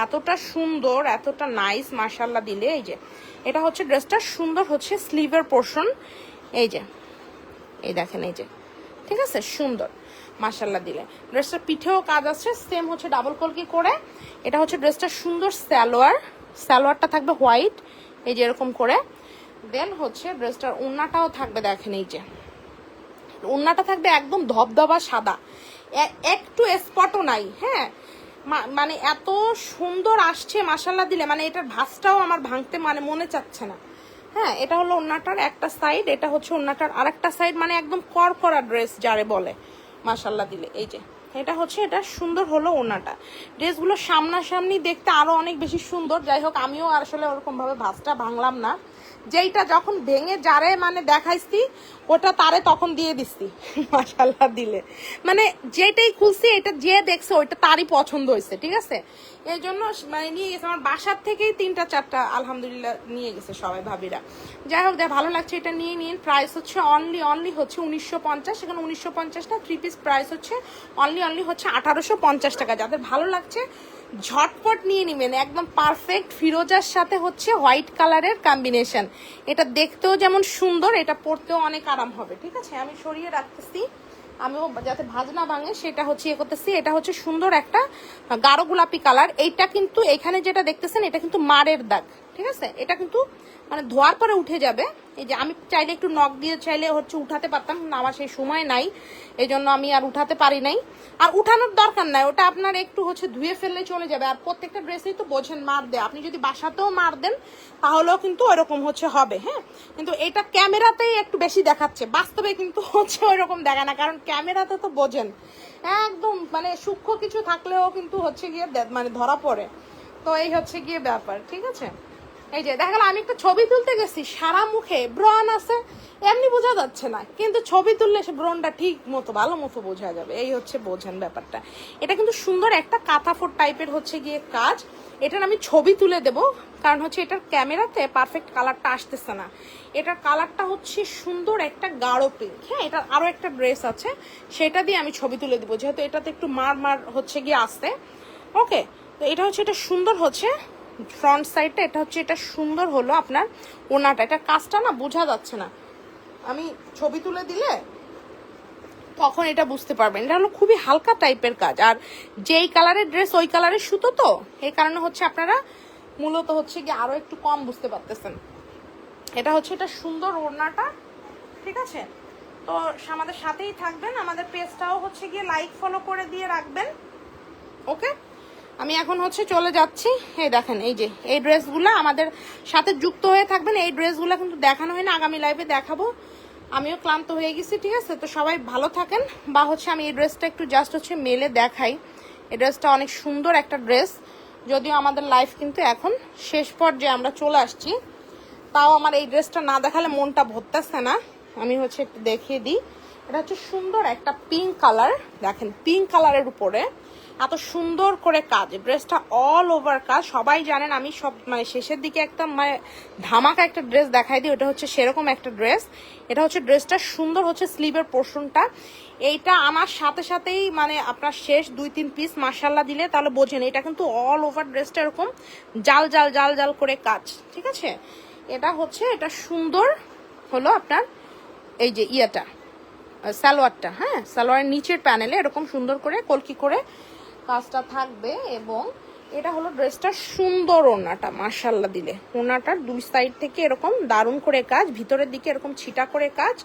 A: এতটা সুন্দর, এতটা নাইস মাশাল্লাহ দিলে। এই যে এটা হচ্ছে ড্রেসটা সুন্দর হচ্ছে স্লিভের পোর্শন, এই যে এই দেখেন, এই যে ঠিক আছে, সুন্দর মাশাল্লাহ দিলে। ড্রেসটার পিঠেও কাজ আছে, সেম হচ্ছে ডাবল কলকি করে। এটা হচ্ছে ড্রেসটা সুন্দর সালোয়ারটা থাকবে হোয়াইট, এই যে এরকম করে। দেন হচ্ছে ড্রেসটার ওড়নাটাও থাকবে, দেখেন এই যে ওড়নাটা থাকবে একদম ধবধবা সাদা, একটু স্পটও নাই। হ্যাঁ, মানে এত সুন্দর আসছে মাশাল্লাহ দিলে, মানে এটার ভাঁজটাও আমার ভাঙতে মানে মনে চাচ্ছে না। হ্যাঁ, এটা হলো ওড়নাটার একটা সাইড, এটা হচ্ছে ওড়নাটার আরেকটা সাইড, মানে একদম করা ড্রেস যারে বলে মাশাল্লাহ দিলে। এই যে এটা হচ্ছে, এটা সুন্দর হলো ওড়নাটা। ড্রেসগুলো সামনাসামনি দেখতে আরো অনেক বেশি সুন্দর। যাই হোক, আমিও আসলে ওরকম ভাবে ভাঁজটা ভাঙলাম না, যেইটা যখন ভেঙে যারে মানে দেখাইছি ওটা তারে তখন দিয়ে দিচ্ছি মাশাল্লাহ দিলে। মানে যেটাই খুলছি এটা যে দেখছে ওইটা তারই পছন্দ হয়েছে, ঠিক আছে, এই জন্য মানে নিয়ে গেছে। আমার বাসার থেকেই 3টা 4টা আলহামদুলিল্লাহ নিয়ে গেছে সবাই ভাবিরা। যাই হোক, ভালো লাগছে এটা নিয়ে নিন। প্রাইস হচ্ছে অনলি হচ্ছে 1950। সেখানে 1950 না, 3 পিস প্রাইস হচ্ছে অনলি হচ্ছে 1850 টাকা। যাদের ভালো লাগছে ঝটপট নিয়ে নিবেন, একদম পারফেক্ট ফিরোজার সাথে হচ্ছে হোয়াইট কালারের কম্বিনেশন। এটা দেখতেও যেমন সুন্দর, এটা পরতেও অনেক আরাম হবে, ঠিক আছে। আমি সরিয়ে রাখতেছি, আমিও যাতে ভাজ না ভাঙে সেটা হচ্ছে ইয়ে করতেছি। এটা হচ্ছে সুন্দর একটা গাঢ় গোলাপি কালার। এইটা কিন্তু এখানে যেটা দেখতেছেন এটা কিন্তু মারের দাগ, ঠিক আছে, এটা কিন্তু মানে ধোয়ার পরে উঠে যাবে। এই যে আমি চাইলে একটু নখ দিয়ে চাইলে হচ্ছে উঠাতে পারতাম, আমার সেই সময় নাই, এই জন্য আমি আর উঠাতে পারি নাই। আর উঠানোর দরকার নাই, ওটা আপনার একটু হচ্ছে ধুয়ে ফেললে চলে যাবে। আর প্রত্যেকটা ড্রেসেই তো বোঝেন মার দেয়, আপনি যদি বাসাতেও মার দেন তাহলেও কিন্তু ওইরকম হচ্ছে হবে। হ্যাঁ, কিন্তু এটা ক্যামেরাতেই একটু বেশি দেখাচ্ছে, বাস্তবে কিন্তু হচ্ছে ওইরকম দেখা না, কারণ ক্যামেরাতে তো বোঝেন একদম মানে সূক্ষ্ম কিছু থাকলেও কিন্তু হচ্ছে গিয়ে মানে ধরা পড়ে। তো এই হচ্ছে গিয়ে ব্যাপার, ঠিক আছে। এই যে দেখা গেল আমি একটা ছবি তুলতে গেছি, সারা মুখে ব্রণ আছে, এমনি বোঝা যাচ্ছে না, কিন্তু ছবি তুললে সে ব্রণটা ঠিক মতো ভালো মতো বোঝা যাবে। এই হচ্ছে বোঝেন ব্যাপারটা। এটা কিন্তু সুন্দর একটা কাঁথাফোর টাইপের হচ্ছে গিয়ে কাজ। এটার আমি ছবি তুলে দেব, কারণ হচ্ছে এটার ক্যামেরাতে পারফেক্ট কালারটা আসতেছে না। এটার কালারটা হচ্ছে সুন্দর একটা গাঢ় পিঙ্ক। হ্যাঁ, এটার আরো একটা ড্রেস আছে, সেটা দিয়ে আমি ছবি তুলে দেবো, যেহেতু এটাতে একটু মার হচ্ছে গিয়ে আসছে। ওকে, তো এটা হচ্ছে, এটা সুন্দর হচ্ছে ফ্রন্ট সাইডটা, এটা হচ্ছে, এটা সুন্দর হলো আপনার ওনাটা। এটা কাজটা না বোঝা যাচ্ছে না, আমি ছবি তুলে দিলে তখন এটা বুঝতে পারবেন। এটা হলো খুবই হালকা টাইপের কাজ, আর যেই কালারের ড্রেস ওই কালারের সুতো, তো এই কারণে হচ্ছে আপনারা মূলত হচ্ছে গিয়ে আরো একটু কম বুঝতে পারতেছেন। এটা হচ্ছে, এটা সুন্দর ওড়নাটা, ঠিক আছে। তো আমাদের সাথেই থাকবেন, আমাদের পেজটাও হচ্ছে গিয়ে লাইক ফলো করে দিয়ে রাখবেন। ওকে, আমি এখন হচ্ছে চলে যাচ্ছি। এই দেখেন, এই যে এই ড্রেসগুলো আমাদের সাথে যুক্ত হয়ে থাকবেন। এই ড্রেসগুলো কিন্তু দেখানো হয় না, আগামী লাইভে দেখাবো। আমিও ক্লান্ত হয়ে গেছি, ঠিক আছে। তো সবাই ভালো থাকেন। বা হচ্ছে আমি এই ড্রেসটা একটু জাস্ট হচ্ছে মেলে দেখাই। এই ড্রেসটা অনেক সুন্দর একটা ড্রেস, যদিও আমাদের লাইফ কিন্তু এখন শেষ পর্যায়ে আমরা চলে আসছি, তাও আমার এই ড্রেসটা না দেখালে মনটা ভরতেছে না। আমি হচ্ছে একটু দেখিয়ে দিই। এটা হচ্ছে সুন্দর একটা পিঙ্ক কালার, দেখেন পিঙ্ক কালারের উপরে এত সুন্দর করে কাজ। ড্রেসটা অল ওভার কাজ। সবাই জানেন আমি সব মানে শেষের দিকে একটা মানে ধামাকা একটা ড্রেস দেখাই দিই, ওটা হচ্ছে সেরকম একটা ড্রেস। এটা হচ্ছে ড্রেসটা সুন্দর হচ্ছে স্লিভের পোর্শনটা। এইটা আমার সাথে সাথেই মানে আপনার শেষ 2-3 পিস মাশাল্লাহ দিলে তাহলে বোঝেন এটা কিন্তু অল ওভার ড্রেসটা এরকম জাল জাল জাল জাল করে কাজ, ঠিক আছে। এটা হচ্ছে, এটা সুন্দর হলো আপনার এই যে ইয়াটা সালোয়ারটা, হ্যাঁ সালোয়ারের নিচের প্যানেলে এরকম সুন্দর করে কলকি করে কাজটা থাকবে। এবং এটা হলো ড্রেসটার সুন্দর ওড়নাটা, মাশাআল্লাহ দিলে ওড়নাটার দুই সাইড থেকে এরকম দারুণ করে কাজ, ভিতরের দিকে এরকম ছিটা করে কাজ,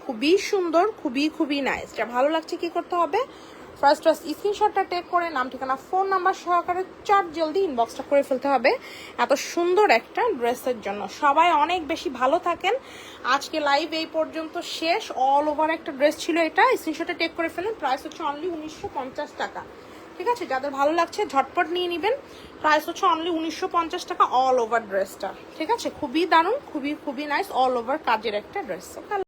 A: খুবই সুন্দর, খুবই নাইস। যা ভালো লাগছে কি করতে হবে, ফার্স্ট স্ক্রিনশটটা টেক করে নাম ঠিকানা ফোন নাম্বার সহকারে চট জলদি ইনবক্সটা করে ফেলতে হবে এত সুন্দর একটা ড্রেসের জন্য। সবাই অনেক বেশি ভালো থাকেন। আজকে লাইভ এই পর্যন্ত শেষ। অল ওভার একটা ড্রেস ছিল এটা, স্ক্রিনশটটা টেক করে ফেলেন। প্রাইস হচ্ছে অনলি 1950 টাকা। ঠিক আছে, যাদের ভালো লাগছে ঝটপট নিয়ে নেবেন। প্রাইস হচ্ছে অনলি 1950 টাকা অল ওভার ড্রেসটা। ঠিক আছে, খুবই দারুণ, খুবই নাইস অল ওভার কাজের একটা ড্রেস।